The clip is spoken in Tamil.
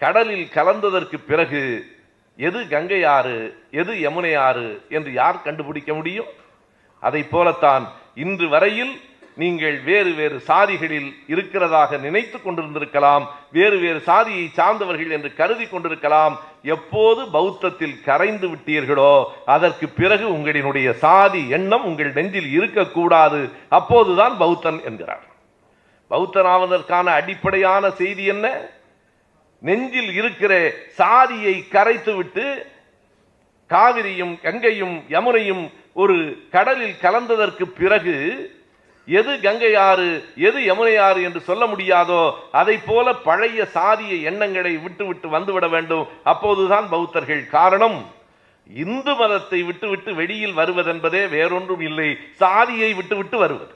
கடலில் கலந்ததற்கு பிறகு எது கங்கை ஆறு எது யமுனை ஆறு என்று யார் கண்டுபிடிக்க முடியும்? அதை போலத்தான் இன்று வரையில் நீங்கள் வேறு வேறு சாதிகளில் இருக்கிறதாக நினைத்து கொண்டிருந்திருக்கலாம், வேறு வேறு சாதியை சார்ந்தவர்கள் என்று கருதி கொண்டிருக்கலாம். எப்போது பௌத்தத்தில் கரைந்து விட்டீர்களோ அதற்கு பிறகு உங்களினுடைய சாதி எண்ணம் உங்கள் நெஞ்சில் இருக்கக்கூடாது. அப்போதுதான் பௌத்தன் என்கிறார். பௌத்தனாவதற்கான அடிப்படையான செய்தி என்ன? நெஞ்சில் இருக்கிற சாதியை கரைத்து விட்டு காவிரியும் கங்கையும் யமுனையும் ஒரு கடலில் கலந்ததற்கு பிறகு எது கங்கை ஆறு எது யமுனை ஆறு என்று சொல்ல முடியாதோ அதை போல பழைய சாதிய எண்ணங்களை விட்டு வந்துவிட வேண்டும். அப்போதுதான் பௌத்தர்கள். காரணம், இந்து மதத்தை விட்டு வெளியில் வருவதென்பதே வேறொன்றும் இல்லை, சாதியை விட்டு வருவது.